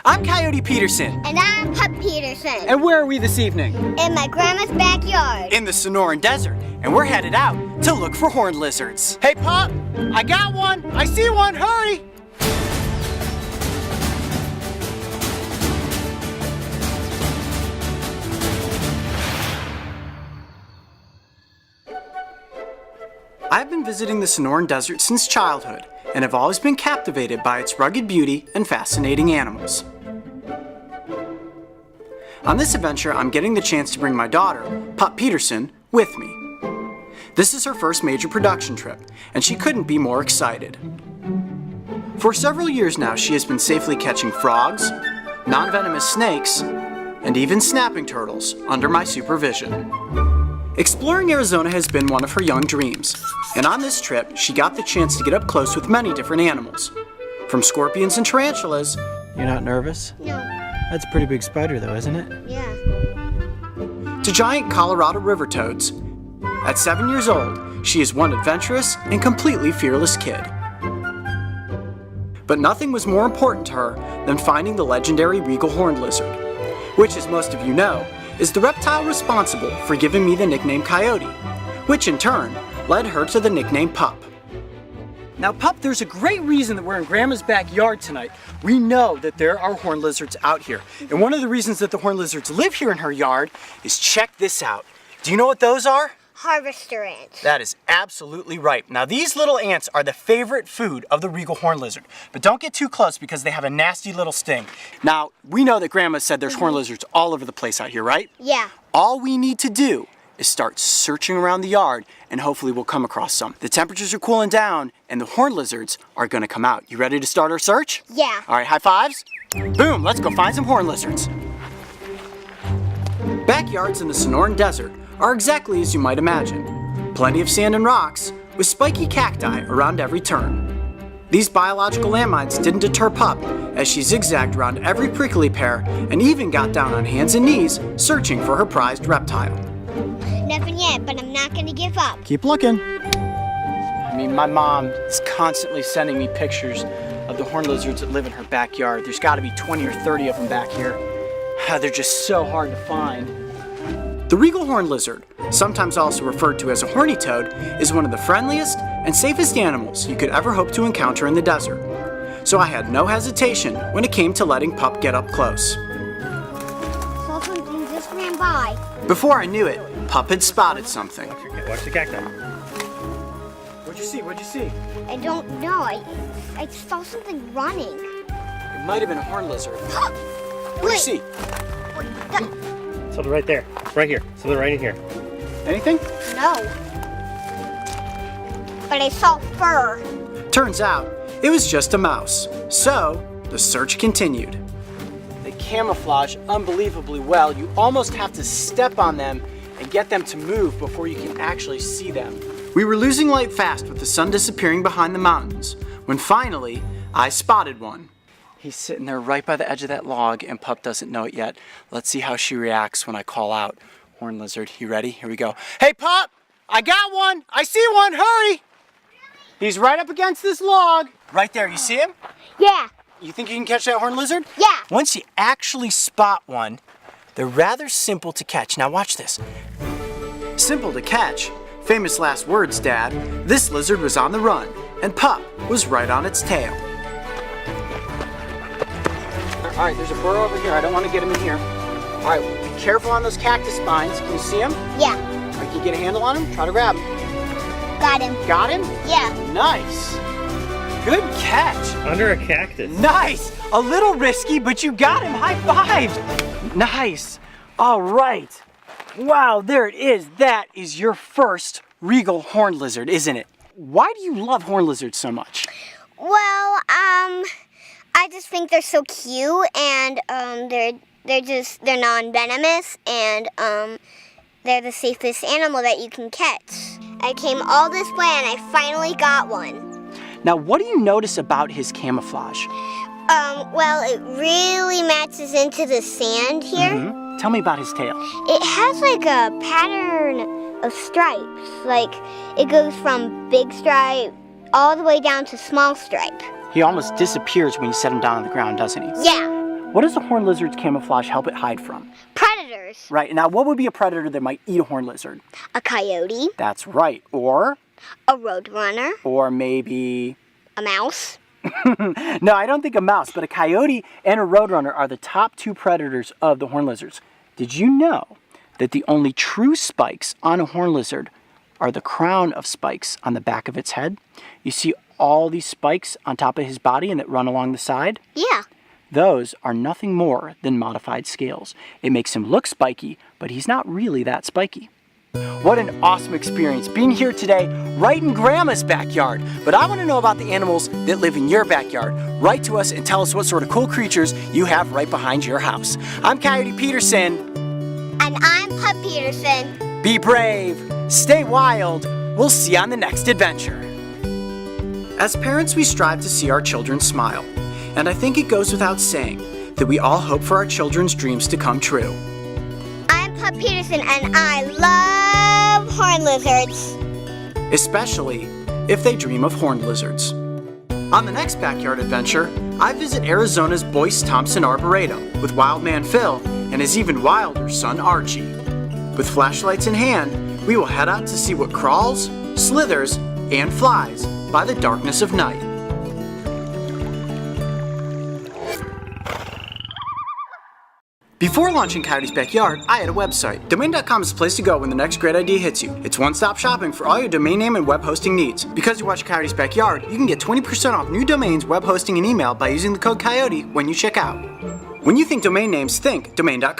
I'm Coyote Peterson. And I'm Pup Peterson. And where are we this evening? In my grandma's backyard. In the Sonoran Desert. And we're headed out to look for horned lizards. Hey, Pup, I got one. I see one. Hurry. I've been visiting the Sonoran Desert since childhood and have always been captivated by its rugged beauty and fascinating animals. On this adventure, I'm getting the chance to bring my daughter, Pup Peterson, with me. This is her first major production trip, and she couldn't be more excited. For several years now, she has been safely catching frogs, non-venomous snakes, and even snapping turtles under my supervision. Exploring Arizona has been one of her young dreams, and on this trip, she got the chance to get up close with many different animals. From scorpions and tarantulas. You're not nervous? No. That's a pretty big spider though, isn't it? Yeah. To giant Colorado river toads. At 7 years old, she is one adventurous and completely fearless kid. But nothing was more important to her than finding the legendary Regal Horned Lizard, which, as most of you know, is the reptile responsible for giving me the nickname Coyote, which in turn led her to the nickname Pup. Now, Pup, there's a great reason that we're in Grandma's backyard tonight. We know that there are horned lizards out here. And one of the reasons that the horned lizards live here in her yard is, check this out. Do you know what those are? Harvester ants. That is absolutely right. Now, these little ants are the favorite food of the Regal Horned Lizard. But don't get too close because they have a nasty little sting. Now, we know that Grandma said there's horned lizards all over the place out here, right? Yeah. All we need to do is start searching around the yard and hopefully we'll come across some. The temperatures are cooling down and the horned lizards are gonna come out. You ready to start our search? Yeah. All right, high fives. Boom, let's go find some horned lizards. Backyards in the Sonoran Desert are exactly as you might imagine. Plenty of sand and rocks with spiky cacti around every turn. These biological landmines didn't deter Pup as she zigzagged around every prickly pear and even got down on hands and knees searching for her prized reptile. Nothing yet, but I'm not gonna give up. Keep looking. I mean, my mom is constantly sending me pictures of the horned lizards that live in her backyard. There's gotta be 20 or 30 of them back here. They're just so hard to find. The Regal Horned Lizard, sometimes also referred to as a horny toad, is one of the friendliest and safest animals you could ever hope to encounter in the desert. So I had no hesitation when it came to letting Pup get up close. Saw something just ran by. Before I knew it, Pup had spotted something. Watch the cacti. What'd you see? What'd you see? I don't know. I saw something running. It might have been a horned lizard. What'd you Wait. see? Something right there. Right here. Something right in here. Anything? No. But I saw fur. Turns out, it was just a mouse. So, the search continued. They camouflage unbelievably well. You almost have to step on them and get them to move before you can actually see them. We were losing light fast with the sun disappearing behind the mountains, when finally, I spotted one. He's sitting there right by the edge of that log and Pup doesn't know it yet. Let's see how she reacts when I call out. Horned lizard, you ready? Here we go. Hey, Pup! I got one! I see one! Hurry! He's right up against this log. Right there, you see him? Yeah. You think you can catch that horned lizard? Yeah. Once you actually spot one, they're rather simple to catch. Now watch this. Simple to catch. Famous last words, Dad. This lizard was on the run, and Pup was right on its tail. All right, there's a burrow over here. I don't want to get him in here. All right, be careful on those cactus spines. Can you see him? Yeah. All right, can you get a handle on him? Try to grab him. Got him. Got him? Yeah. Nice. Good catch. Under a cactus. Nice. A little risky, but you got him. High five. Nice. All right. Wow, there it is. That is your first Regal Horned Lizard, isn't it? Why do you love horned lizards so much? Well, I just think they're so cute, and they're non-venomous, and they're the safest animal that you can catch. I came all this way, and I finally got one. Now, what do you notice about his camouflage? Well, it really matches into the sand here. Mm-hmm. Tell me about his tail. It has like a pattern of stripes. Like, it goes from big stripe all the way down to small stripe. He almost disappears when you set him down on the ground, doesn't he? Yeah. What does a horned lizard's camouflage help it hide from? Predators. Right, now what would be a predator that might eat a horned lizard? A coyote. That's right, or A roadrunner. Or maybe... A mouse. No, I don't think a mouse, but a coyote and a roadrunner are the top 2 predators of the horned lizards. Did you know that the only true spikes on a horned lizard are the crown of spikes on the back of its head? You see all these spikes on top of his body and that run along the side? Yeah. Those are nothing more than modified scales. It makes him look spiky, but he's not really that spiky. What an awesome experience being here today, right in Grandma's backyard. But I want to know about the animals that live in your backyard. Write to us and tell us what sort of cool creatures you have right behind your house. I'm Coyote Peterson. And I'm Pup Peterson. Be brave, stay wild. We'll see you on the next adventure. As parents, we strive to see our children smile. And I think it goes without saying that we all hope for our children's dreams to come true. I'm Pup Peterson and I love horned lizards. Especially if they dream of horned lizards. On the next backyard adventure, I visit Arizona's Boyce Thompson Arboretum with Wild Man Phil and his even wilder son Archie. With flashlights in hand, we will head out to see what crawls, slithers, and flies by the darkness of night. Before launching Coyote's Backyard, I had a website. Domain.com is the place to go when the next great idea hits you. It's one-stop shopping for all your domain name and web hosting needs. Because you watch Coyote's Backyard, you can get 20% off new domains, web hosting, and email by using the code COYOTE when you check out. When you think domain names, think domain.com.